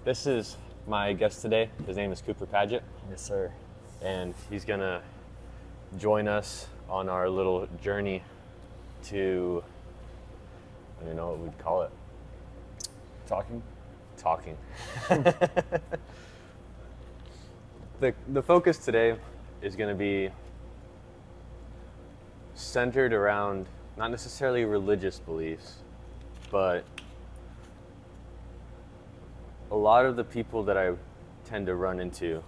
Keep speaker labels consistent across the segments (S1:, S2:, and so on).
S1: This is my guest today. His name is Cooper Paget,
S2: Yes, sir.
S1: and he's gonna join us on our little journey to, I don't know what we'd call it,
S2: Talking?
S1: talking. The focus today is gonna be centered around not necessarily religious beliefs, but a lot of the people that I tend to run into,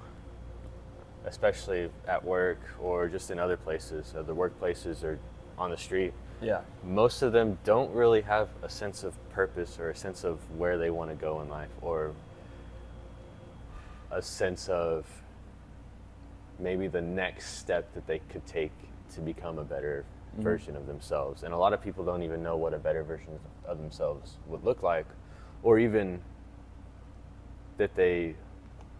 S1: especially at work or just in other places, other workplaces or on the street,
S2: Yeah.
S1: most of them don't really have a sense of purpose or a sense of where they want to go in life, or a sense of maybe the next step that they could take to become a better version of themselves. And a lot of people don't even know what a better version of themselves would look like, or even that they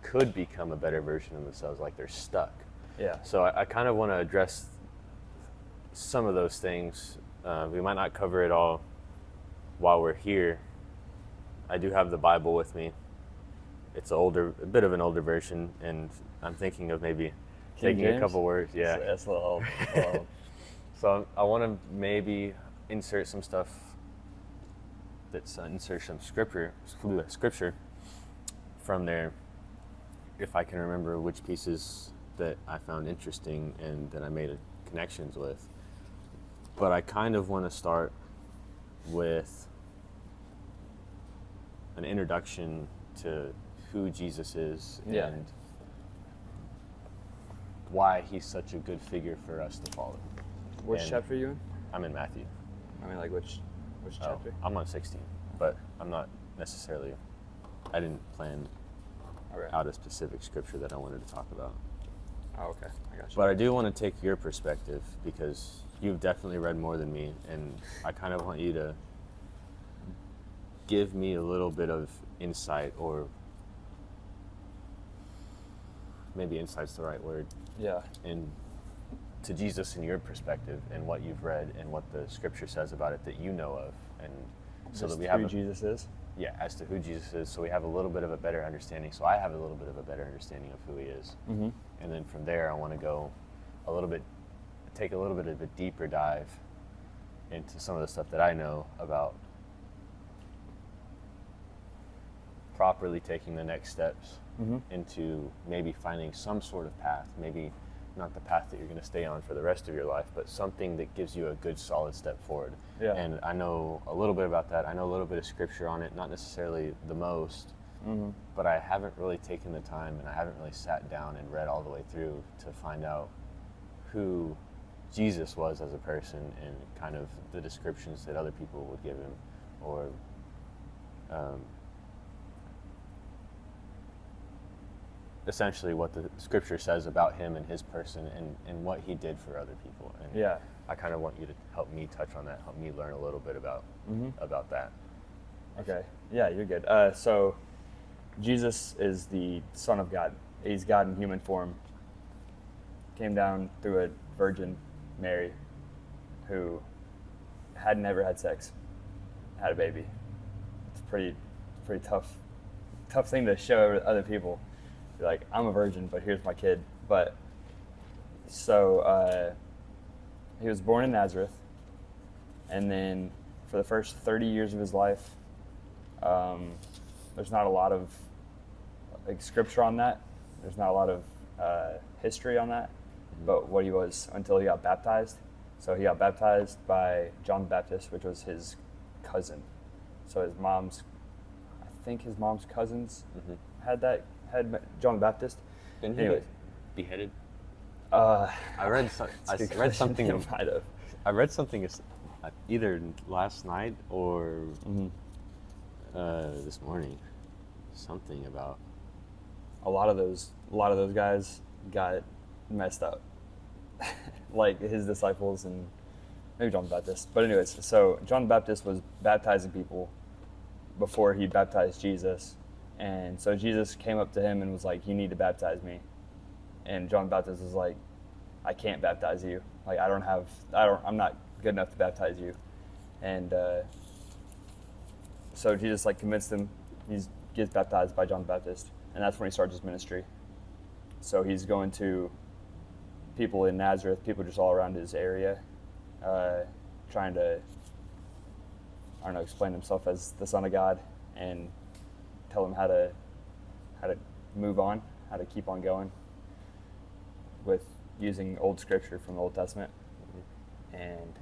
S1: could become a better version of themselves, like they're stuck.
S2: Yeah.
S1: So I kind of want to address some of those things. We might not cover it all while we're here. I do have the Bible with me. It's a bit of an older version, and I'm thinking of maybe
S2: King
S1: taking a
S2: James?
S1: couple words. Yeah.
S2: That's a little old.
S1: So I want to maybe insert some stuff that's insert some scripture from there, if I can remember which pieces that I found interesting and that I made connections with. But I kind of want to start with an introduction to who Jesus is
S2: Yeah.
S1: and why he's such a good figure for us to follow.
S2: Which
S1: And
S2: chapter are you in?
S1: I'm in Matthew.
S2: I mean, like, which
S1: Oh,
S2: chapter?
S1: I'm on 16, but I'm not necessarily, I didn't plan
S2: Okay.
S1: out a specific scripture that I wanted to talk about.
S2: Oh, okay. I got you.
S1: But I do want to take your perspective, because you've definitely read more than me, and I kind of want you to give me a little bit of insight, or maybe insight's the right word,
S2: Yeah.
S1: to Jesus in your perspective and what you've read and what the scripture says about it that you know of, and so
S2: Just
S1: that we have
S2: who
S1: a,
S2: Jesus is?
S1: yeah, as to who Jesus is, so we have a little bit of a better understanding. So I have a little bit of a better understanding of who he is.
S2: Mm-hmm.
S1: And then from there, I want to go take a little bit of a deeper dive into some of the stuff that I know about properly taking the next steps
S2: Mm-hmm.
S1: into maybe finding some sort of path, maybe not the path that you're going to stay on for the rest of your life, but something that gives you a good solid step forward.
S2: Yeah.
S1: And I know a little bit about that. I know a little bit of scripture on it, not necessarily the most,
S2: Mm-hmm.
S1: but I haven't really taken the time, and I haven't really sat down and read all the way through to find out who Jesus was as a person, and kind of the descriptions that other people would give him, or essentially what the scripture says about him and his person, and what he did for other people. And
S2: Yeah.
S1: I kind of want you to help me touch on that, help me learn a little bit about that.
S2: Okay. Yeah, you're good. So, Jesus is the Son of God. He's God in human form. Came down through a virgin, Mary, who had never had sex, had a baby. It's pretty tough thing to show other people. Be like, I'm a virgin, but here's my kid. But so he was born in Nazareth, and then for the first 30 years of his life, there's not a lot of scripture on that. There's not a lot of history on that, but what he was until he got baptized. So he got baptized by John the Baptist, which was his cousin. So his mom's cousins had John the Baptist.
S1: Didn't he
S2: Anyways.
S1: get beheaded?
S2: I
S1: I read something.
S2: He might have.
S1: I read something either last night or this morning. Something about
S2: A lot of those guys got messed up, like his disciples and maybe John the Baptist. But anyways, so John the Baptist was baptizing people before he baptized Jesus, and so Jesus came up to him and was like, "You need to baptize me," and John the Baptist was like, "I can't baptize you. Like I'm not good enough to baptize you," and so Jesus like convinced him. gets baptized by John the Baptist, and that's when he starts his ministry. So he's going to people in Nazareth, people just all around his area, trying to, I don't know, explain himself as the Son of God and tell them how to move on, how to keep on going with using old scripture from the Old Testament. And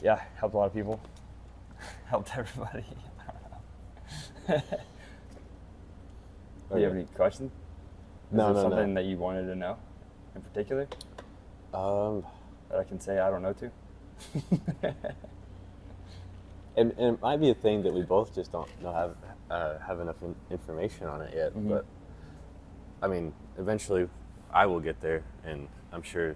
S2: yeah, helped a lot of people. Helped everybody. I don't know. Do you have any questions?
S1: No.
S2: Something that you wanted to know in particular? That I can say I don't know to?
S1: And it might be a thing that we both just don't have enough information on it yet. But I mean, eventually I will get there, and I'm sure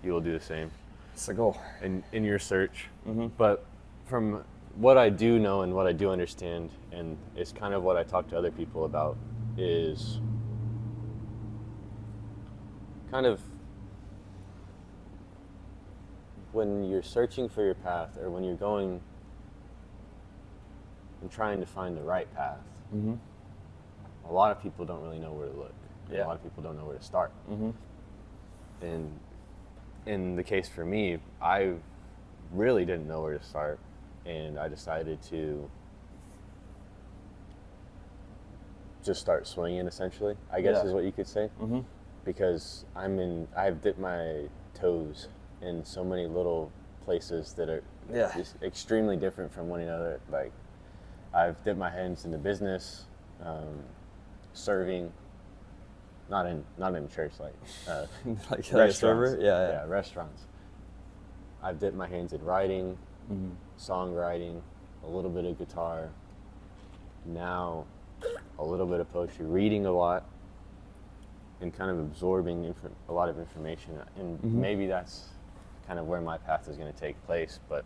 S1: you will do the same.
S2: It's the goal.
S1: In your search. But from what I do know and what I do understand, and it's kind of what I talk to other people about, is kind of when you're searching for your path, or when you're going and trying to find the right path, a lot of people don't really know where to look.
S2: Yeah.
S1: A lot of people don't know where to start. And in the case for me, I really didn't know where to start, and I decided to just start swinging, essentially, I guess is what you could say. Because I've dipped my toes in so many little places that are just extremely different from one another. Like, I've dipped my hands into business, serving, not in church, like
S2: Like
S1: restaurants.
S2: server? Yeah.
S1: Restaurants. I've dipped my hands in writing, songwriting, a little bit of guitar, now a little bit of poetry, reading a lot, and kind of absorbing a lot of information. And maybe that's kind of where my path is going to take place. But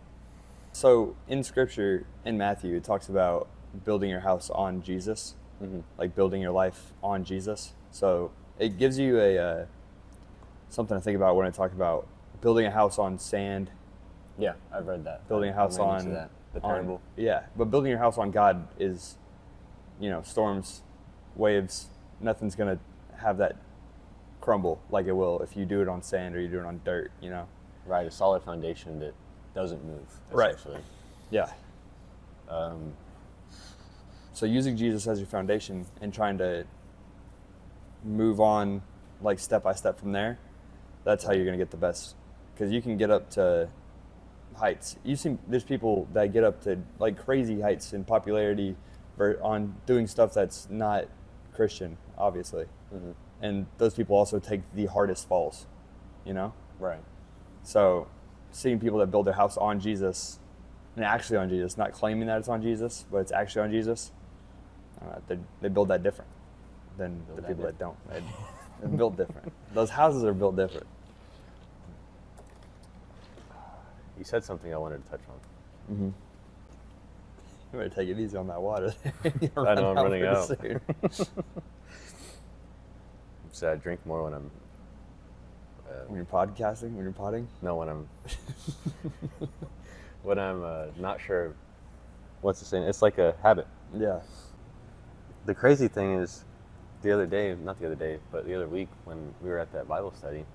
S2: so in Scripture, in Matthew, it talks about building your house on Jesus, like building your life on Jesus. So it gives you a something to think about when I talk about building a house on sand.
S1: yeah, I've read that.
S2: Building a house
S1: I ran
S2: on
S1: into that, the parable.
S2: But building your house on God is, storms, waves. Nothing's gonna have that crumble like it will if you do it on sand or you do it on dirt.
S1: Right, a solid foundation that doesn't move.
S2: Right.
S1: Essentially.
S2: Yeah. So using Jesus as your foundation and trying to move on like step by step from there, that's how you're going to get the best. Because you can get up to heights. There's people that get up to like crazy heights in popularity on doing stuff that's not Christian, obviously. And those people also take the hardest falls,
S1: Right.
S2: So seeing people that build their house on Jesus, and actually on Jesus, not claiming that it's on Jesus, but it's actually on Jesus, they build that different than the people that don't. They're built different. Those houses are built different.
S1: You said something I wanted to touch on.
S2: You better take it easy on that water.
S1: I know I'm running out.
S2: Soon.
S1: So I drink more when I'm...
S2: When you're podcasting, when you're potting?
S1: No, when I'm not sure what's the saying. It's like a habit.
S2: Yeah.
S1: The crazy thing is, the other week when we were at that Bible study,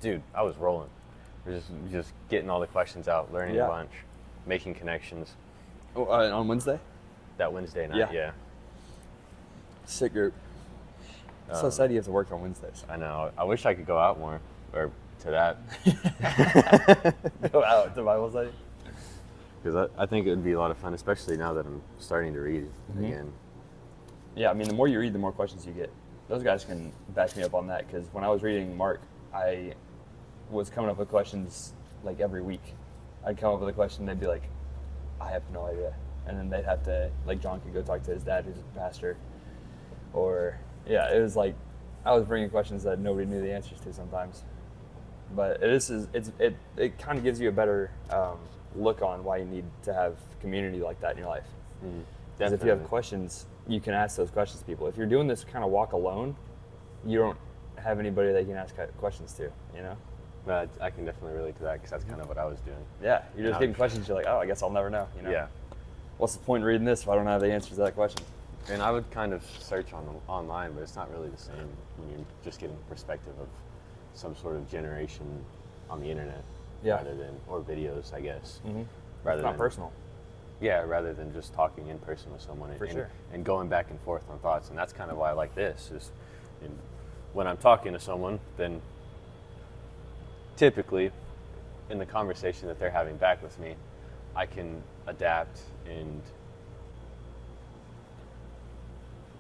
S1: dude, I was rolling. We're just getting all the questions out, learning a bunch, making connections.
S2: Oh, on Wednesday?
S1: That Wednesday night, yeah.
S2: Sick group. So sad you have to work on Wednesdays.
S1: I know. I wish I could go out more, or to that.
S2: Go out to Bible study?
S1: Because I think it would be a lot of fun, especially now that I'm starting to read again.
S2: Yeah, I mean, the more you read, the more questions you get. Those guys can back me up on that, because when I was reading Mark, I was coming up with questions like every week. I'd come up with a question, they'd be like, I have no idea. And then they'd have to, like, John could go talk to his dad, who's a pastor. Or, yeah, it was like, I was bringing questions that nobody knew the answers to sometimes. But it kind of gives you a better look on why you need to have community like that in your life. Because if you have questions, you can ask those questions to people. If you're doing this kind of walk alone, you don't have anybody that you can ask questions to,
S1: But I can definitely relate to that, because that's kind of what I was doing.
S2: Yeah, you're just getting questions, you're like, oh, I guess I'll never know,
S1: Yeah.
S2: What's the point in reading this if I don't have the answers to that question?
S1: And I would kind of search online, but it's not really the same when you're just getting the perspective of some sort of generation on the internet,
S2: Yeah.
S1: rather than, or videos, I guess.
S2: Mm-hmm.
S1: Rather
S2: It's not
S1: than,
S2: personal.
S1: Yeah, rather than just talking in person with someone
S2: For sure.
S1: and going back and forth on thoughts. And that's kind of why I like this. Is when I'm talking to someone, then typically in the conversation that they're having back with me, I can adapt and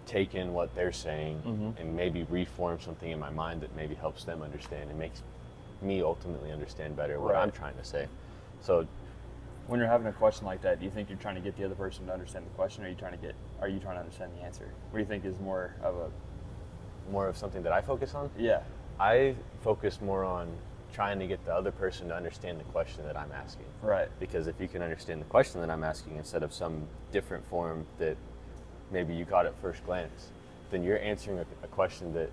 S1: take in what they're saying and maybe reform something in my mind that maybe helps them understand and makes me ultimately understand better what I'm trying to say. So
S2: when you're having a question like that, do you think you're trying to get the other person to understand the question, or are you trying to understand the answer? What do you think is more of
S1: something that I focus on?
S2: Yeah.
S1: I focus more on trying to get the other person to understand the question that I'm asking.
S2: Right.
S1: Because if you can understand the question that I'm asking instead of some different form that maybe you got at first glance, then you're answering a question that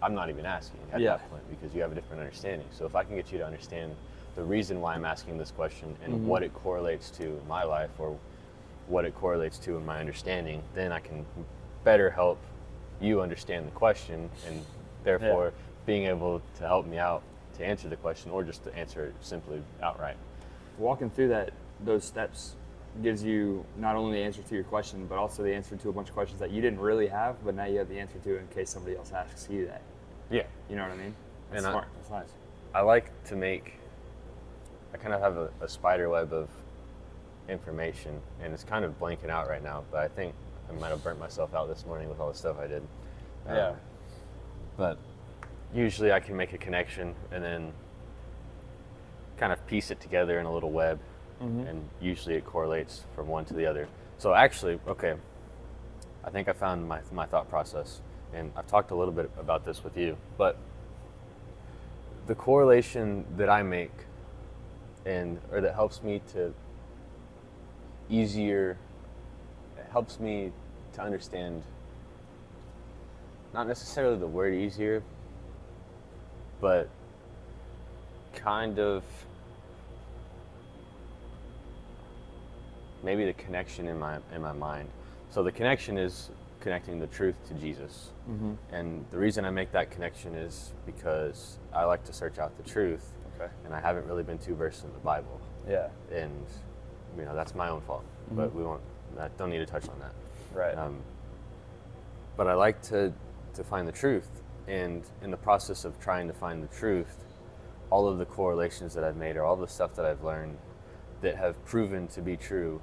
S1: I'm not even asking at that point, because you have a different understanding. So if I can get you to understand the reason why I'm asking this question and what it correlates to in my life, or what it correlates to in my understanding, then I can better help you understand the question, and therefore being able to help me out to answer the question, or just to answer it simply outright.
S2: Walking through those steps gives you not only the answer to your question, but also the answer to a bunch of questions that you didn't really have, but now you have the answer to in case somebody else asks you that.
S1: Yeah.
S2: You know what I mean? That's
S1: And
S2: smart. That's nice.
S1: I like to I kind of have a spider web of information, and it's kind of blanking out right now, but I think I might have burnt myself out this morning with all the stuff I did. But usually I can make a connection and then kind of piece it together in a little web, and usually it correlates from one to the other. So actually, okay, I think I found my thought process, and I've talked a little bit about this with you, but the correlation that I make or that helps me to understand, not necessarily the word easier, but kind of maybe the connection in my mind. So the connection is connecting the truth to Jesus. And the reason I make that connection is because I like to search out the truth.
S2: Okay.
S1: And I haven't really been too versed in the Bible.
S2: Yeah.
S1: And that's my own fault. But I don't need to touch on that.
S2: Right.
S1: But I like to find the truth. And in the process of trying to find the truth, all of the correlations that I've made, or all the stuff that I've learned that have proven to be true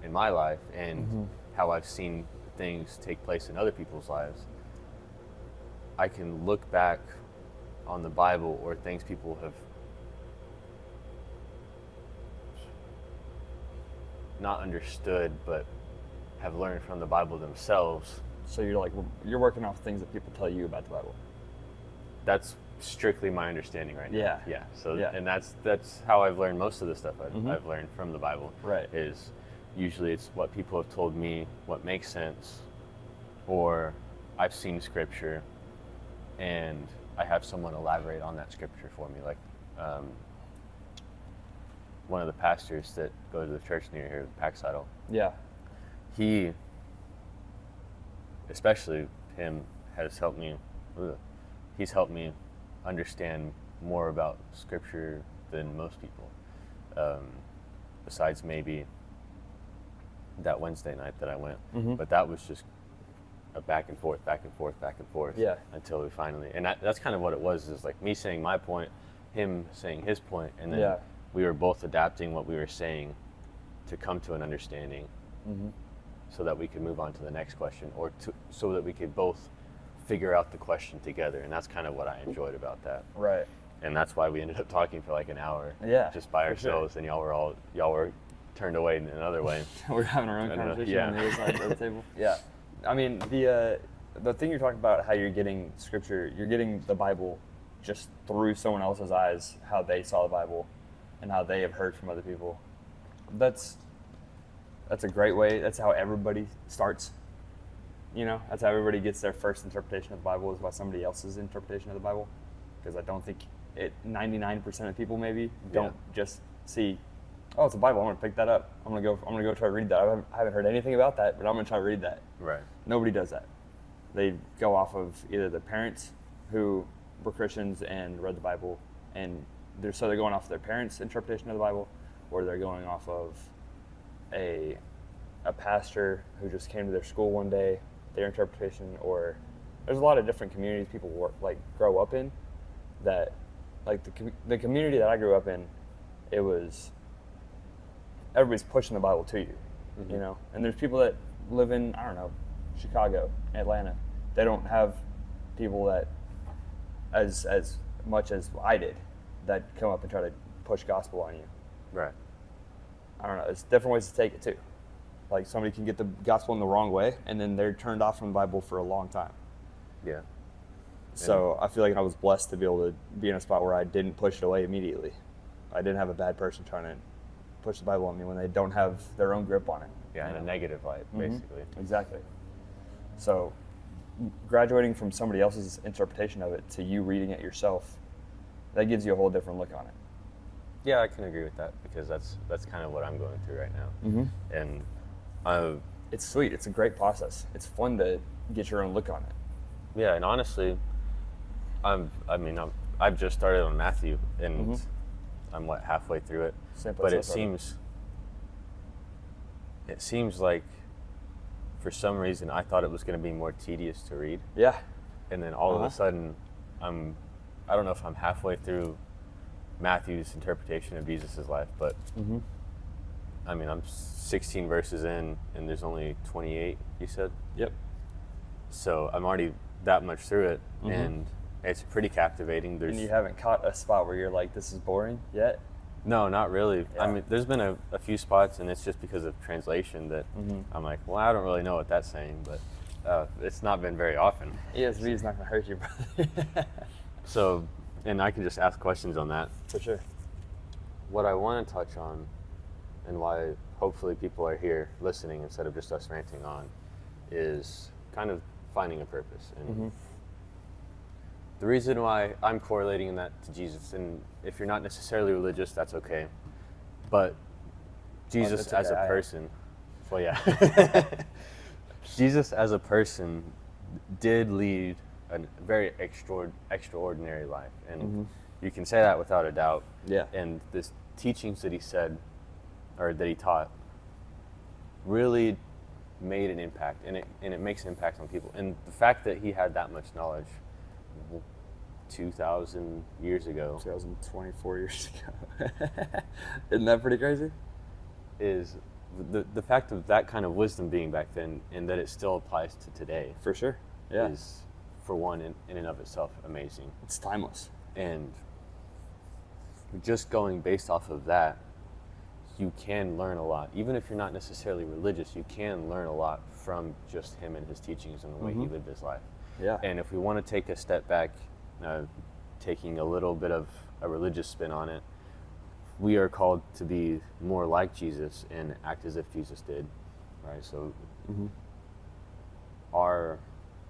S1: in my life, and how I've seen things take place in other people's lives, I can look back on the Bible or things people have not understood but have learned from the Bible themselves.
S2: So you're working off things that people tell you about the Bible.
S1: That's strictly my understanding right now.
S2: Yeah.
S1: So and that's how I've learned most of the stuff I've learned from the Bible.
S2: Right.
S1: Is usually it's what people have told me, what makes sense, or I've seen scripture and I have someone elaborate on that scripture for me. Like one of the pastors that go to the church near here, Paxidle.
S2: Yeah.
S1: He, especially him, has helped me. He's helped me understand more about scripture than most people. Besides maybe that Wednesday night that I went, but that was just a back and forth.
S2: Yeah.
S1: Until we finally, and that's kind of what it was. Is like me saying my point, him saying his point, and then we were both adapting what we were saying to come to an understanding, so that we could move on to the next question, or so that we could both figure out the question together. And that's kind of what I enjoyed about that.
S2: Right.
S1: And that's why we ended up talking for like an hour.
S2: Yeah.
S1: Just by ourselves, and y'all were turned away in another way.
S2: We're having our own conversation on the other side of the table. Yeah. I mean, the thing you're talking about, how you're getting scripture, you're getting the Bible just through someone else's eyes, how they saw the Bible and how they have heard from other people. That's a great way. That's how everybody starts. That's how everybody gets their first interpretation of the Bible, is by somebody else's interpretation of the Bible. Because I don't think 99% of people maybe don't just see oh, it's a Bible. I'm gonna pick that up. I'm gonna go try to read that. I haven't heard anything about that, but I'm gonna try to read that.
S1: Right.
S2: Nobody does that. They go off of either their parents who were Christians and read the Bible, and they're going off their parents' interpretation of the Bible, or they're going off of a pastor who just came to their school one day, their interpretation, or there's a lot of different communities people grow up in that, like the community that I grew up in, it was everybody's pushing the Bible to you, you know. And there's people that live in, I don't know, Chicago, Atlanta. They don't have people that as much as I did that come up and try to push gospel on you.
S1: Right.
S2: I don't know. It's different ways to take it too. Like somebody can get the gospel in the wrong way, and then they're turned off from the Bible for a long time.
S1: Yeah.
S2: So I feel like I was blessed to be able to be in a spot where I didn't push it away immediately. I didn't have a bad person trying to push the Bible on me when they don't have their own grip on it.
S1: Yeah, in a negative light, basically.
S2: Exactly. So graduating from somebody else's interpretation of it to you reading it yourself, that gives you a whole different look on it.
S1: Yeah, I can agree with that because that's kind of what I'm going through right now. And
S2: it's sweet. It's a great process. It's fun to get your own look on it.
S1: yeah, and honestly, I've just started on Matthew, and I'm halfway through it. But it seems like for some reason I thought it was going to be more tedious to read.
S2: Yeah.
S1: And then all of a sudden, I don't know if I'm halfway through Matthew's interpretation of Jesus' life, but I'm 16 verses in, and there's only 28, you said?
S2: Yep.
S1: So I'm already that much through it, and it's pretty captivating.
S2: And you haven't caught a spot where you're like, this is boring yet?
S1: No, not really.
S2: Yeah.
S1: I mean, there's been a few spots, and it's just because of translation that I'm like, well, I don't really know what that's saying, but it's not been very often.
S2: ESV is not going to hurt you, brother.
S1: So, and I can just ask questions on that.
S2: For sure.
S1: What I want to touch on, and why hopefully people are here listening instead of just us ranting on, is kind of finding a purpose. And the reason why I'm correlating that to Jesus, and if you're not necessarily religious, that's okay. But Jesus
S2: that's
S1: as
S2: okay,
S1: a person, well, yeah. Jesus as a person did lead a very extraordinary life. And you can say that without a doubt.
S2: Yeah.
S1: And the teachings that he said, or that he taught, really made an impact, and it makes an impact on people. And the fact that he had that much knowledge 2,000 years ago,
S2: 2024 years ago, isn't that pretty crazy?
S1: is the fact of that kind of wisdom being back then, and that it still applies to today.
S2: For sure. Yeah.
S1: Is, for one, in and of itself, amazing.
S2: It's timeless.
S1: And just going based off of that, you can learn a lot. Even if you're not necessarily religious, you can learn a lot from just him and his teachings and the way he lived his life.
S2: Yeah.
S1: And if we want to take a step back, taking a little bit of a religious spin on it, we are called to be more like Jesus and act as if Jesus did, right? So our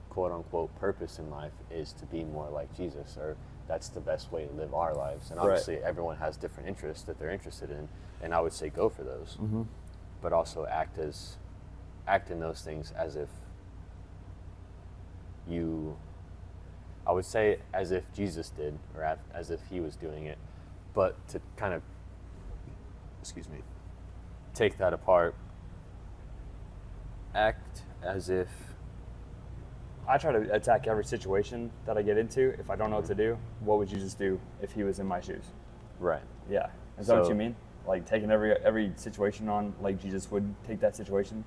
S1: quote-unquote purpose in life is to be more like Jesus, or that's the best way to live our lives. And obviously everyone has different interests that they're interested in, and I would say go for those. But also act in those things as if I would say as if Jesus did, or as if he was doing it. But to kind of, take that apart, act as if.
S2: I try to attack every situation that I get into. If I don't know what to do, what would Jesus do if he was in my shoes?
S1: Right.
S2: Yeah. Is that what you mean? Like taking every situation on like Jesus would take that situation?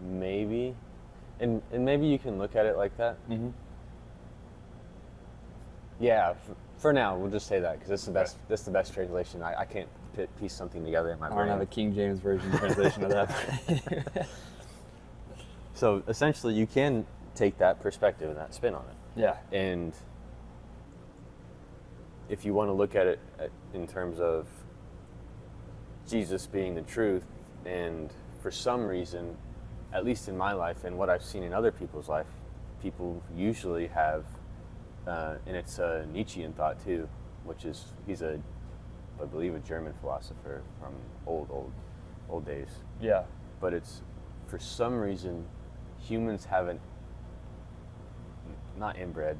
S1: Maybe. And maybe you can look at it like that. Yeah, for now, we'll just say that, because that's the best translation. I can't piece something together in my brain.
S2: I don't have a King James Version translation of that.
S1: So essentially, you can take that perspective and that spin on it.
S2: Yeah.
S1: And if you want to look at it in terms of Jesus being the truth, and for some reason, at least in my life and what I've seen in other people's life, people usually have, and it's a Nietzschean thought too, which is he's a I believe a German philosopher from old days.
S2: Yeah.
S1: But it's, for some reason, humans haven't, not inbred,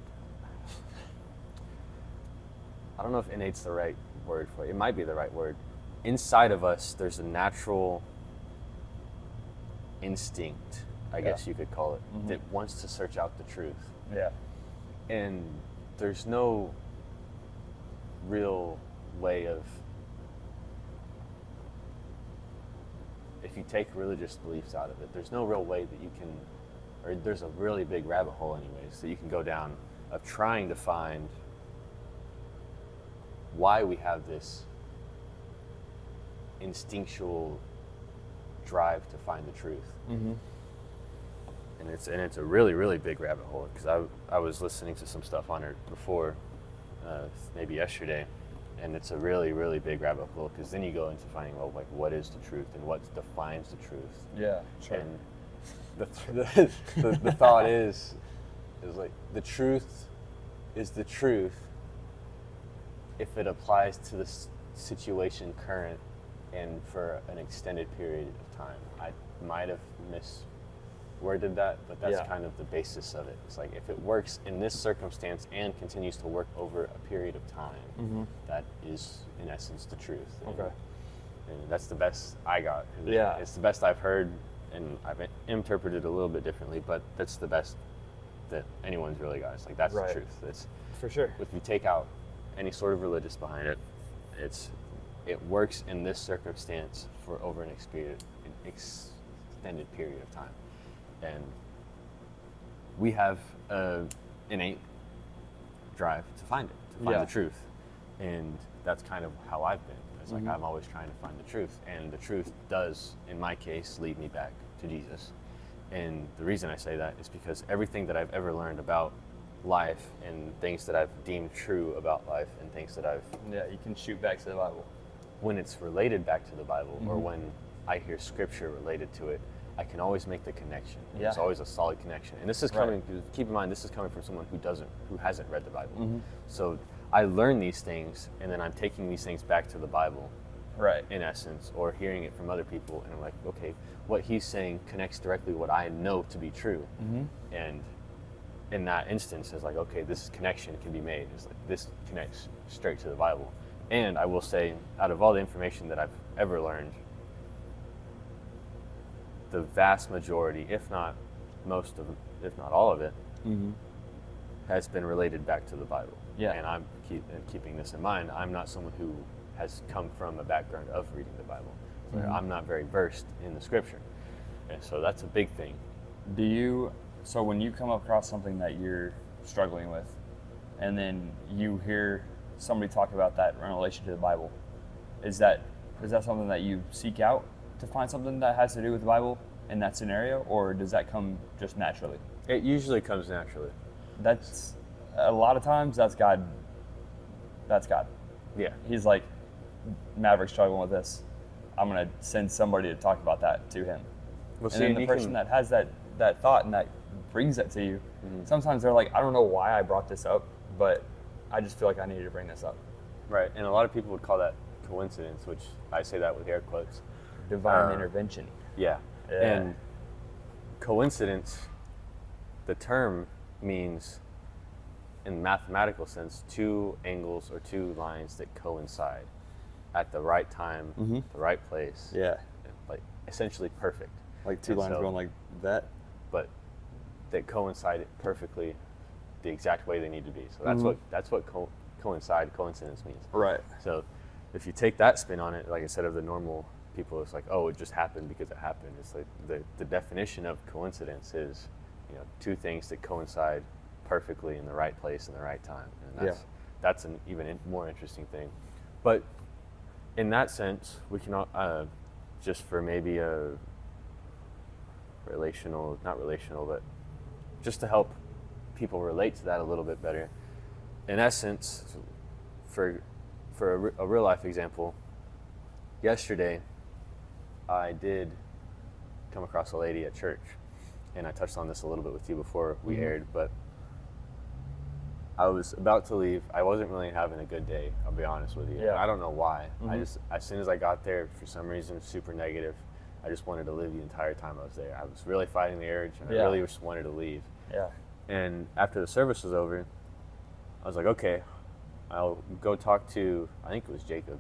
S1: I don't know if innate's the right word for it. It might be the right word. Inside of us, there's a natural instinct, I guess you could call it, that wants to search out the truth.
S2: Yeah.
S1: And there's no real way of, if you take religious beliefs out of it, there's no real way that you can, or there's a really big rabbit hole anyways, that you can go down of trying to find why we have this instinctual drive to find the truth.
S2: Mm-hmm.
S1: And it's a really, really big rabbit hole, because I was listening to some stuff on it before, maybe yesterday, and it's a really, really big rabbit hole, because then you go into finding, well, like, what is the truth and what defines the truth?
S2: Yeah, sure.
S1: And the thought is like, the truth is the truth if it applies to the situation current and for an extended period of time. I might have misworded that, but that's kind of the basis of it. It's like, if it works in this circumstance and continues to work over a period of time, that is, in essence, the truth. And,
S2: Okay.
S1: and that's the best I got.
S2: Yeah.
S1: It's the best I've heard, and I've interpreted it a little bit differently, but that's the best that anyone's really got. It's like, that's
S2: Right.
S1: the truth. It's,
S2: For sure.
S1: if you take out any sort of religious behind it, it works in this circumstance for over an extended period of time. And we have an innate drive to find it, to find the truth. And that's kind of how I've been. It's like, I'm always trying to find the truth. And the truth does, in my case, lead me back to Jesus. And the reason I say that is because everything that I've ever learned about life and things that I've deemed true about life and things that I've...
S2: Yeah, you can shoot back to the Bible.
S1: When it's related back to the Bible, or when I hear scripture related to it, I can always make the connection.
S2: Yeah.
S1: It's always a solid connection. And this is coming, keep in mind, this is coming from someone who hasn't read the Bible. So I learn these things, and then I'm taking these things back to the Bible,
S2: Right.
S1: in essence, or hearing it from other people, and I'm like, okay, what he's saying connects directly what I know to be true. And in that instance, it's like, okay, this connection can be made. It's like, this connects straight to the Bible. And I will say, out of all the information that I've ever learned, the vast majority, if not most of, if not all of it, has been related back to the Bible.
S2: Yeah.
S1: And I'm keeping this in mind. I'm not someone who has come from a background of reading the Bible. So I'm not very versed in the scripture. And so that's a big thing.
S2: So when you come across something that you're struggling with, and then you hear somebody talk about that in relation to the Bible, is that something that you seek out to find something that has to do with the Bible in that scenario, or does that come just naturally?
S1: It usually comes naturally.
S2: That's a lot of times that's God. That's God.
S1: Yeah.
S2: He's like, Mavericks struggling with this. I'm gonna send somebody to talk about that to him.
S1: Well,
S2: And then the person that has that thought and that brings that to you, sometimes they're like, I don't know why I brought this up, but I just feel like I needed to bring this up.
S1: Right, and a lot of people would call that coincidence, which I say that with air quotes.
S2: Divine intervention.
S1: Yeah.
S2: Yeah.
S1: And coincidence, the term means, in mathematical sense, two angles or two lines that coincide at the right time, the right place.
S2: Yeah.
S1: Like, essentially perfect.
S2: Like two
S1: And
S2: lines
S1: so-
S2: going like that.
S1: But that coincide perfectly the exact way they need to be. So that's what coincidence means.
S2: Right.
S1: So if you take that spin on it, like I said, of the normal people, it's like, oh, it just happened because it happened. It's like the definition of coincidence is, two things that coincide perfectly in the right place in the right time. And that's an even more interesting thing. But in that sense, we can just for maybe a not relational, but just to help people relate to that a little bit better. In essence, for a real life example, yesterday I did come across a lady at church, and I touched on this a little bit with you before we aired, but I was about to leave. I wasn't really having a good day, I'll be honest with you.
S2: Yeah.
S1: And I don't know why. I
S2: Mhm.
S1: just, as soon as I got there, for some reason, super negative. I just wanted to leave the entire time I was there. I was really fighting the urge, and
S2: Yeah.
S1: I really just wanted to leave.
S2: Yeah.
S1: And after the service was over, I was like, okay, I'll go talk to, I think it was Jacob,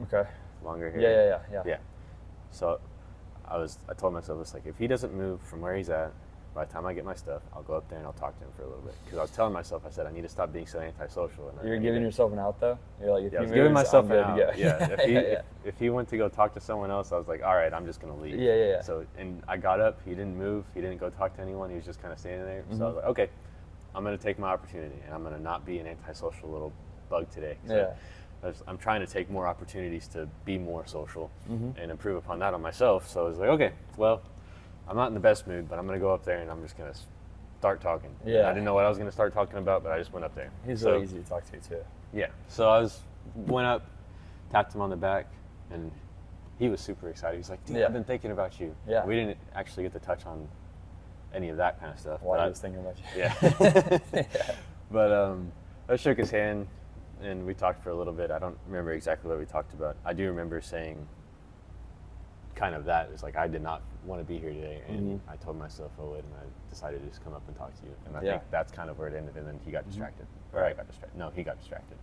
S2: Okay.
S1: longer hair.
S2: Yeah.
S1: Yeah. So I told myself, it's like, if he doesn't move from where he's at, by the time I get my stuff, I'll go up there and I'll talk to him for a little bit. Because I was telling myself, I said, I need to stop being so antisocial. And I
S2: You're
S1: need
S2: giving
S1: to-
S2: yourself an out though. You're like, if
S1: Yeah, I
S2: he
S1: was giving
S2: moves,
S1: myself
S2: I'm
S1: an
S2: good to
S1: out.
S2: go.
S1: Yeah, if he,
S2: yeah.
S1: if he went to go talk to someone else, I was like, all right, I'm just gonna leave.
S2: Yeah.
S1: So, and I got up. He didn't move. He didn't go talk to anyone. He was just kind of standing there. So I was like, okay, I'm gonna take my opportunity, and I'm gonna not be an antisocial little bug today. So
S2: Yeah.
S1: I'm trying to take more opportunities to be more social
S2: Mhm.
S1: and improve upon that on myself. So I was like, okay, well, I'm not in the best mood, but I'm gonna go up there and I'm just gonna start talking. And
S2: Yeah.
S1: I didn't know what I was gonna start talking about, but I just went up there.
S2: He's
S1: So-
S2: really easy to talk to too.
S1: yeah. So went up, tapped him on the back, and he was super excited. He's like, dude,
S2: Yeah.
S1: I've been thinking about you.
S2: Yeah.
S1: We didn't actually get to touch on any of that kind of stuff.
S2: Why
S1: but
S2: I was thinking about you.
S1: Yeah.
S2: Yeah.
S1: But I shook his hand, and we talked for a little bit. I don't remember exactly what we talked about. I do remember saying kind of that. It's like, I did not want to be here today, and I told myself I would, and I decided to just come up and talk to you. And I
S2: Yeah.
S1: think that's kind of where it ended, and then he got distracted. Or I got distracted. No, he got distracted.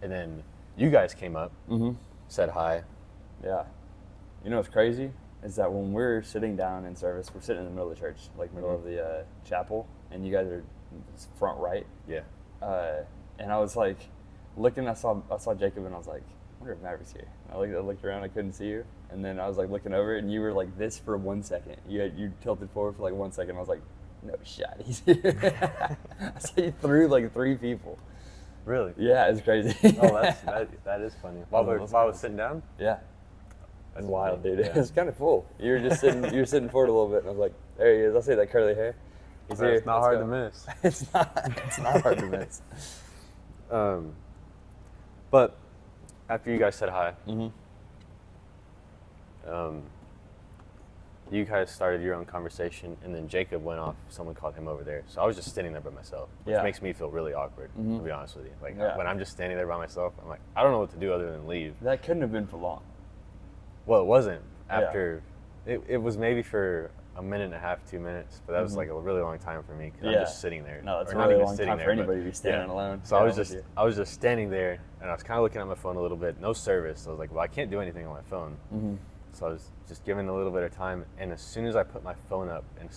S1: And then you guys came up, said hi.
S2: Yeah. You know what's crazy is that when we're sitting down in service, we're sitting in the middle of the church, like middle of the chapel, and you guys are front right.
S1: Yeah.
S2: And I was like looking. I saw Jacob, and I was like, I wonder if Mavericks here. I looked around. I couldn't see you, and then I was like looking over, and you were like this for 1 second. You tilted forward for like 1 second. I was like, no shot, he's here. I saw you through like 3 people.
S1: Really?
S2: Yeah, it's crazy.
S1: Oh, that is funny. While I was sitting down?
S2: Yeah. That's wild,
S1: funny.
S2: dude.
S1: Yeah.
S2: It's kind of cool. You were just sitting. You were sitting forward a little bit, and I was like, "There he is." I see that curly hair. He's here.
S1: It's not
S2: Let's
S1: hard
S2: go.
S1: to miss.
S2: It's not. It's not hard to miss.
S1: But after you guys said hi, you guys started your own conversation, and then Jacob went off. Someone called him over there. So I was just sitting there by myself, which
S2: Yeah.
S1: makes me feel really awkward, to be honest with you. Like,
S2: Yeah.
S1: when I'm just standing there by myself, I'm like, I don't know what to do other than leave.
S2: That couldn't have been for long.
S1: Well, it wasn't.
S2: Yeah.
S1: After, it was maybe for a minute and a half, 2 minutes, but that was like a really long time for me, because I'm
S2: Yeah.
S1: just sitting there.
S2: No, that's
S1: Or
S2: a
S1: not
S2: really
S1: even
S2: long
S1: sitting
S2: time
S1: there,
S2: for
S1: but-
S2: anybody to be standing alone.
S1: So
S2: Yeah,
S1: I
S2: I'm
S1: was
S2: with
S1: just
S2: you.
S1: I was just standing there, and I was kind of looking at my phone a little bit. No service. So I was like, well, I can't do anything on my phone. So I was just given a little bit of time, and as soon as I put my phone up, and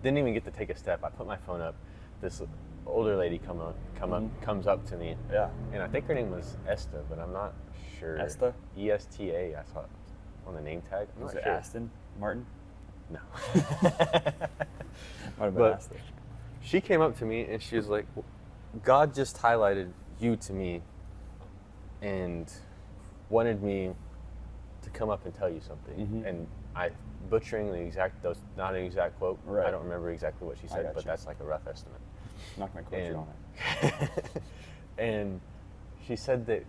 S1: didn't even get to take a step, I put my phone up. This older lady comes up to me,
S2: Yeah.
S1: and I think her name was Esta, but I'm not sure.
S2: Esta?
S1: ESTA. I saw it on the name tag. I'm
S2: Was
S1: not
S2: it
S1: sure.
S2: Aston Martin?
S1: No.
S2: Might have been
S1: But-
S2: Aston.
S1: She came up to me and she was like, God just highlighted you to me and wanted me to come up and tell you something. And I butchering those not an exact quote.
S2: Right.
S1: I don't remember exactly what she said,
S2: got
S1: but
S2: you.
S1: that's like a rough estimate.
S2: Not gonna quote you
S1: And,
S2: on it.
S1: and she said that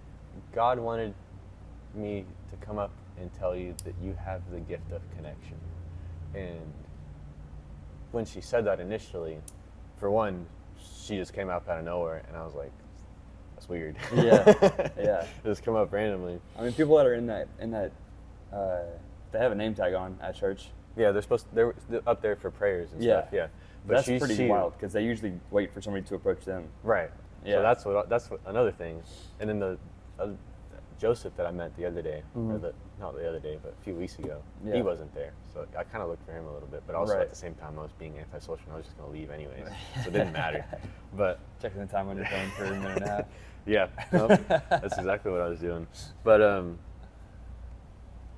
S1: God wanted me to come up and tell you that you have the gift of connection. And when she said that initially, for one, she just came up out of nowhere, and I was like, that's weird.
S2: Yeah, yeah.
S1: Just come up randomly.
S2: I mean, people that are in that, they have a name tag on at church.
S1: Yeah, they're up there for prayers and
S2: Yeah.
S1: stuff. Yeah. But
S2: That's
S1: she-
S2: pretty wild because they usually wait for somebody to approach them.
S1: Right.
S2: Yeah.
S1: So that's another thing. And then the Joseph that I met the other day, or not the other day, but a few weeks ago,
S2: Yeah.
S1: he wasn't there. So I kind of looked for him a little bit, but also
S2: Right.
S1: at the same time I was being antisocial and I was just going to leave anyways. So it didn't matter. But
S2: Checking the time on your phone for a minute and a half.
S1: yeah, nope, that's exactly what I was doing. But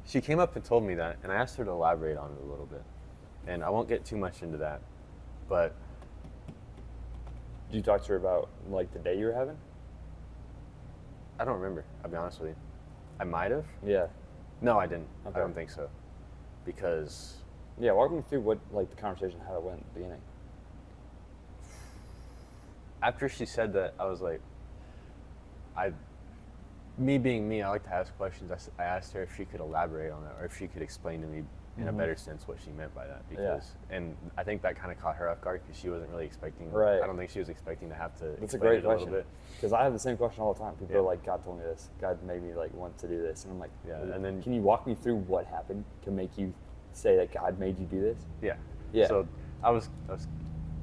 S1: she came up and told me that, and I asked her to elaborate on it a little bit. And I won't get too much into that, but
S2: Did you talk to her about like the day you were having?
S1: I don't remember, I'll be honest with you. I might have.
S2: Yeah.
S1: No, I didn't.
S2: Okay.
S1: I don't think so. Because
S2: Yeah, walk me through what like the conversation, how it went at the beginning.
S1: after she said that, I was like, me being me, I like to ask questions. I asked her if she could elaborate on it, or if she could explain to me in a better sense what she meant by that, because and I think that kind of caught her off guard because she wasn't really expecting.
S2: Right.
S1: I don't think she was expecting to have to.
S2: That's a
S1: explain
S2: great
S1: it
S2: question.
S1: A little bit.
S2: Because I have the same question all the time. People
S1: Yeah.
S2: are like, God told me this. God made me like want to do this, and I'm like,
S1: Yeah, and then
S2: can you walk me through what happened to make you say that God made you do this?
S1: yeah.
S2: Yeah.
S1: So I was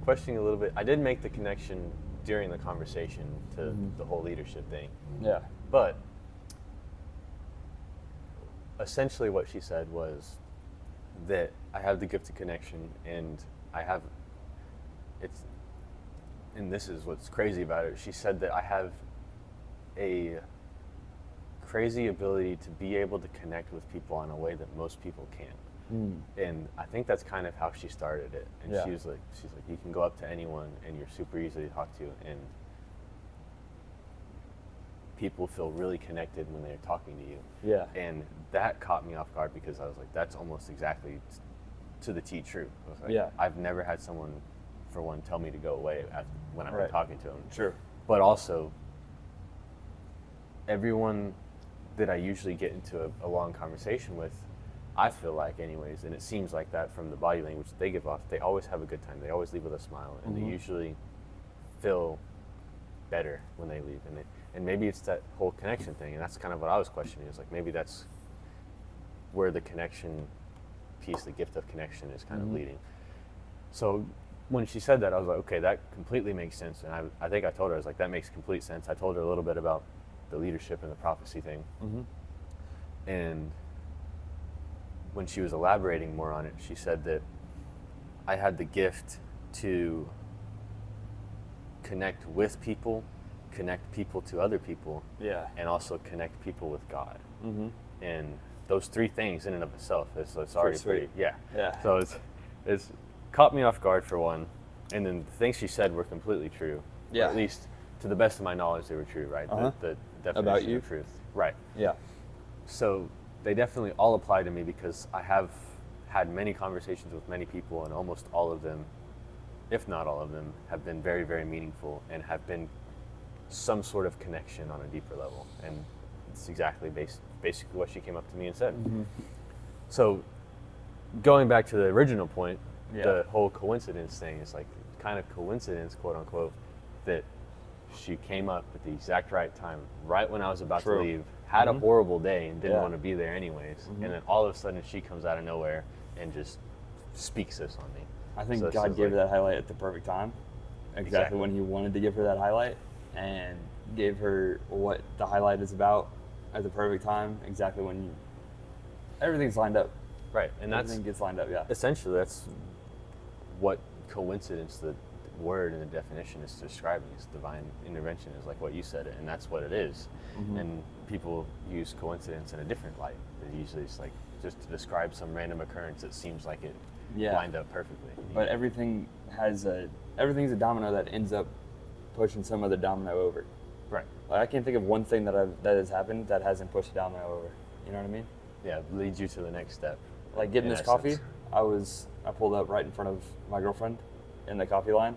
S1: questioning a little bit. I did make the connection during the conversation to the whole leadership thing.
S2: Yeah.
S1: But essentially what she said was that I have the gift of connection, and and this is what's crazy about it. She said that I have a crazy ability to be able to connect with people in a way that most people can't. And I think that's kind of how she started it. And
S2: Yeah.
S1: she's like, you can go up to anyone and you're super easy to talk to, and people feel really connected when they're talking to you.
S2: Yeah.
S1: And that caught me off guard because I was like, that's almost exactly to the T true. I was like,
S2: Yeah.
S1: I've never had someone, for one, tell me to go away when I've been
S2: Right.
S1: talking to them.
S2: True.
S1: But also, everyone that I usually get into a long conversation with, I feel like anyways, and it seems like that from the body language that they give off, they always have a good time. They always leave with a smile, and they usually feel better when they leave. And maybe it's that whole connection thing, and that's kind of what I was questioning. Is like maybe that's where the connection piece, the gift of connection, is kind of leading. So when she said that, I was like, okay, that completely makes sense. And I think I told her, I was like, that makes complete sense. I told her a little bit about the leadership and the prophecy thing. And when she was elaborating more on it, she said that I had the gift to connect with people, connect people to other people,
S2: Yeah.
S1: and also connect people with God. And those three things in and of itself, it's already
S2: sweet.
S1: yeah.
S2: Yeah.
S1: So it's caught me off guard for one, and then the things she said were completely true. Or
S2: Yeah.
S1: at least to the best of my knowledge, they were true, right? The definition
S2: About you?
S1: of truth. Right.
S2: Yeah.
S1: So they definitely all apply to me because I have had many conversations with many people, and almost all of them, if not all of them, have been very, very meaningful and have been some sort of connection on a deeper level. And it's exactly basically what she came up to me and said. So going back to the original point, the whole coincidence thing is like kind of coincidence, quote unquote, that she came up at the exact right time, right when I was about
S2: True.
S1: to leave, had a horrible day and didn't
S2: Yeah.
S1: want to be there anyways. And then all of a sudden she comes out of nowhere and just speaks this on me.
S2: I think
S1: So it's
S2: God
S1: just
S2: gave her
S1: like-
S2: that highlight at the perfect time. Exactly when he wanted to give her that highlight, and gave her what the highlight is about at the perfect time, exactly when everything's lined up.
S1: Right. And that's
S2: Everything gets lined up, yeah.
S1: essentially that's what coincidence, the word and the definition, is describing. Is divine intervention, is like what you said, and that's what it is. And people use coincidence in a different light. They usually it's like just to describe some random occurrence that seems like it lined up perfectly.
S2: But everything's a domino that ends up pushing some other domino over.
S1: Right.
S2: Like, I can't think of one thing that has happened that hasn't pushed a domino over. You know what I mean?
S1: Yeah, leads you to the next step.
S2: Like getting
S1: in
S2: this coffee,
S1: essence.
S2: I pulled up right in front of my girlfriend in the coffee line.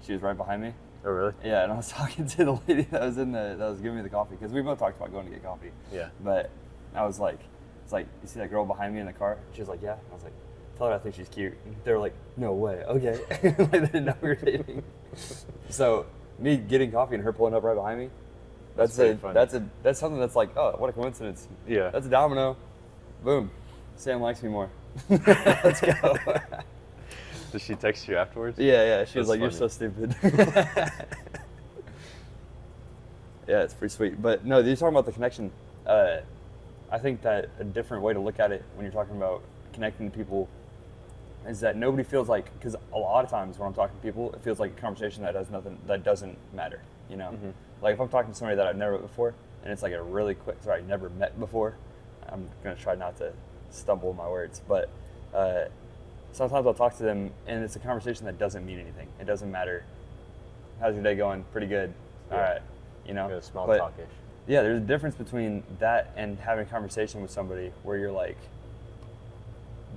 S2: She was right behind me.
S1: Oh, really?
S2: Yeah, and I was talking to the lady that was giving me the coffee, because we both talked about going to get coffee.
S1: Yeah.
S2: But I was like, it's like, you see that girl behind me in the car? She was like, yeah. And I was like, tell her I think she's cute. And they were like, no way. Okay. Like, they didn't know we were dating. So me getting coffee and her pulling up right behind me, that's
S1: pretty funny.
S2: that's something that's like, oh, what a coincidence.
S1: Yeah.
S2: That's a domino. Boom. Sam likes me more. Let's go.
S1: Did she text you afterwards?
S2: Yeah. She was
S1: That's
S2: like, you're so
S1: funny.
S2: stupid. Yeah, it's pretty sweet. But no, you're talking about the connection. I think that a different way to look at it when you're talking about connecting to people is that nobody feels like, because a lot of times when I'm talking to people, it feels like a conversation that doesn't matter, you know? Like if I'm talking to somebody that I've never met before, and it's like a really quick, never met before, I'm going to try not to stumble my words, but sometimes I'll talk to them and it's a conversation that doesn't mean anything. It doesn't matter. How's your day going? Pretty good.
S1: Yeah.
S2: All right. You know?
S1: Yeah, small
S2: But,
S1: talkish.
S2: yeah, there's a difference between that and having a conversation with somebody where you're like,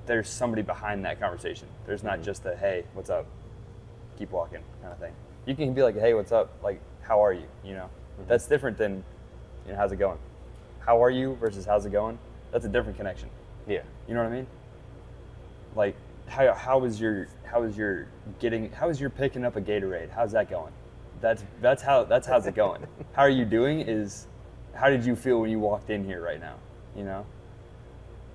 S2: there's somebody behind that conversation. There's not just a, hey, what's up? Keep walking kind of thing. You can be like, hey, what's up? Like, how are you? You know? That's different than, how's it going? How are you versus how's it going? That's a different connection.
S1: Yeah.
S2: You know what I mean? Like, how is your picking up a Gatorade? How's that going? That's how's it going. How are you doing is, how did you feel when you walked in here right now? You know,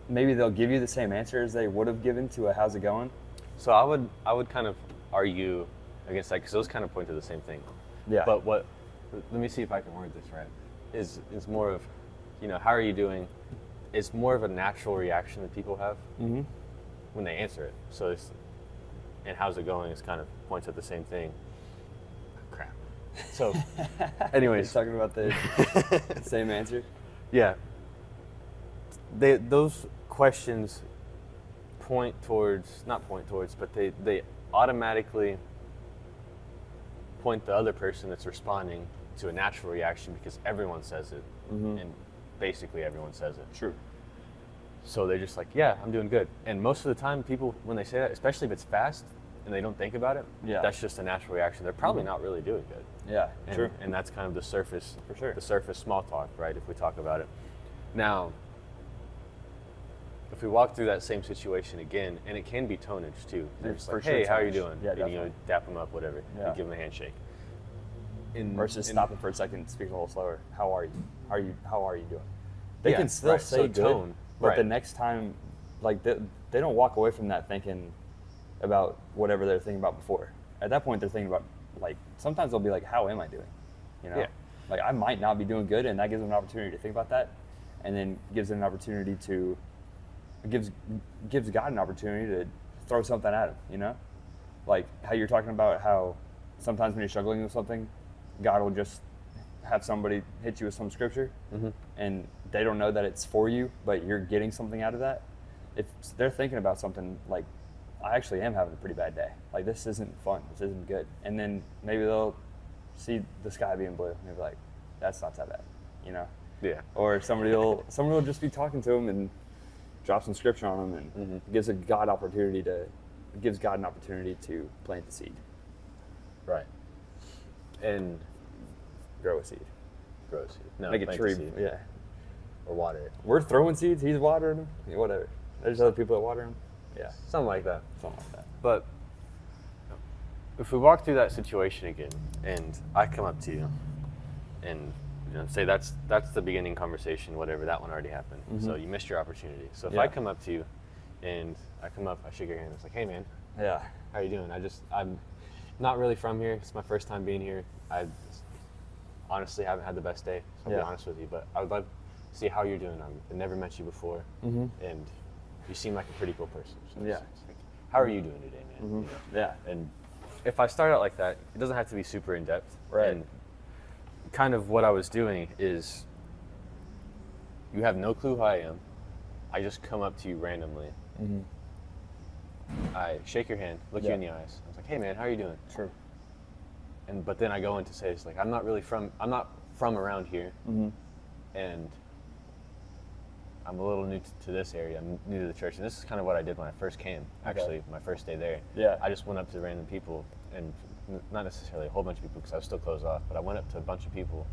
S2: maybe they'll give you the same answer as they would have given to a how's it going.
S1: So I would kind of argue against that, because those kind of point to the same thing.
S2: Yeah.
S1: But let me see if I can word this right. Is more of, you know, how are you doing? It's more of a natural reaction that people have when they answer it. So and how's it going is kind of points at the same thing. Crap. So, anyways,
S2: talking about the same answer.
S1: Yeah. Those questions but they automatically point the other person that's responding to a natural reaction, because everyone says it, and basically everyone says it.
S2: True.
S1: So they're just like, yeah, I'm doing good. And most of the time, people, when they say that, especially if it's fast and they don't think about it, that's just a natural reaction. They're probably not really doing good.
S2: Yeah, true.
S1: And that's kind of the surface,
S2: for sure.
S1: The surface small talk, right? If we talk about it. Now, if we walk through that same situation again, and it can be tonnage too. They're just like, hey, how are you doing?
S2: Yeah,
S1: and you know, dap them up, whatever.
S2: Yeah.
S1: And give them a handshake.
S2: Versus stopping for a second, speak a little slower. How are you? How are you doing? They can still
S1: right.
S2: say
S1: So
S2: good,
S1: tone,
S2: but
S1: right.
S2: the next time, like they don't walk away from that thinking about whatever they're thinking about before. At that point, they're thinking about, like, sometimes they'll be like, how am I doing? You know, like I might not be doing good, and that gives them an opportunity to think about that, and then gives them an opportunity to gives God an opportunity to throw something at him. You know, like how you're talking about how sometimes when you're struggling with something, God will just have somebody hit you with some scripture, and they don't know that it's for you, but you're getting something out of that. If they're thinking about something like, I actually am having a pretty bad day, like this isn't fun, this isn't good, and then maybe they'll see the sky being blue and they'll be like, that's not that bad, you know?
S1: Yeah.
S2: Or somebody will just be talking to them and drop some scripture on them, and gives God an opportunity to plant the seed.
S1: Right. And
S2: grow a seed.
S1: No,
S2: make a tree.
S1: Seed.
S2: Yeah.
S1: Or water it.
S2: We're throwing seeds. He's watering them. Yeah, whatever. There's other people that water them. Yeah.
S1: Something like that.
S2: But
S1: if we walk through that situation again, and I come up to you, and say that's the beginning conversation, whatever, that one already happened. So you missed your opportunity. So if I come up to you, and I shake your hand, it's like, hey man,
S2: yeah,
S1: how are you doing? I'm not really from here. It's my first time being here. I honestly haven't had the best day, so I'll be honest with you, but I would love to see how you're doing. I've never met you before, and you seem like a pretty cool person. So it's like, how are you doing today, man? You know?
S2: Yeah.
S1: And if I start out like that, it doesn't have to be super in depth.
S2: Right.
S1: And kind of what I was doing is, you have no clue who I am. I just come up to you randomly. I shake your hand, look you in the eyes. I was like, hey man, how are you doing?
S2: True.
S1: But then I go into say, it's like, I'm not from around here, and I'm a little new to this area. I'm new to the church, and this is kind of what I did when I first came. Actually, my first day there.
S2: Yeah.
S1: I just went up to random people, and not necessarily a whole bunch of people because I was still closed off, but I went up to a bunch of people,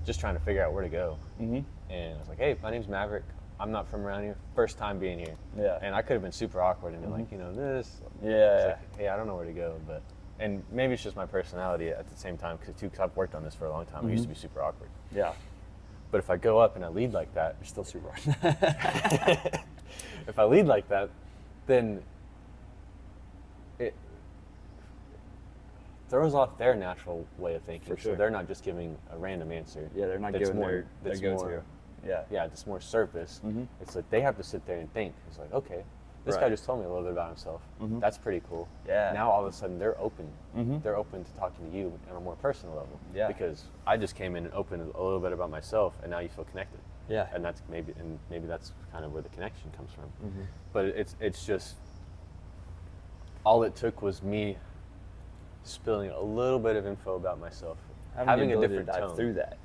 S1: just trying to figure out where to go. And I was like, hey, my name's Maverick. I'm not from around here. First time being here.
S2: Yeah.
S1: And I could have been super awkward and been like, this.
S2: Yeah.
S1: It's like, hey, I don't know where to go, but. And maybe it's just my personality at the same time, because I've worked on this for a long time. I used to be super awkward.
S2: Yeah.
S1: But if I go up and I lead like that,
S2: You're still super
S1: if I lead like that, then it throws off their natural way of thinking.
S2: For sure.
S1: So they're not just giving a random answer.
S2: Yeah, they're not giving their go-to.
S1: Yeah, it's more surface. It's like they have to sit there and think. It's like, okay, this guy just told me a little bit about himself. That's pretty cool.
S2: Yeah.
S1: Now all of a sudden they're open. They're open to talking to you on a more personal level.
S2: Yeah.
S1: Because I just came in and opened a little bit about myself, and now you feel connected.
S2: Yeah.
S1: And maybe that's kind of where the connection comes from. But it's just, all it took was me spilling a little bit of info about myself, having a different
S2: to dive
S1: tone
S2: through that.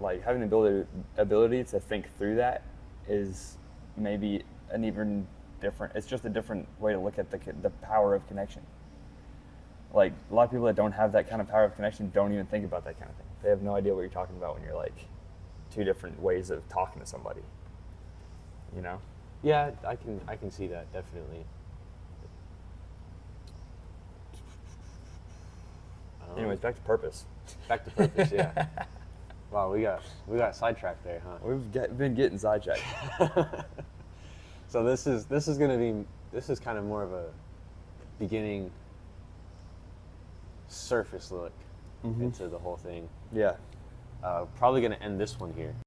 S2: Like having the ability to think through that is maybe an even different. It's just a different way to look at the power of connection. Like a lot of people that don't have that kind of power of connection don't even think about that kind of thing. They have no idea what you're talking about when you're like two different ways of talking to somebody. You know?
S1: Yeah, I can see that, definitely.
S2: anyways, back to purpose.
S3: Back to purpose, yeah. Wow, we got sidetracked there, huh?
S2: Been getting sidetracked.
S3: So this is kind of more of a beginning surface look into the whole thing.
S2: Yeah.
S3: Probably going to end this one here.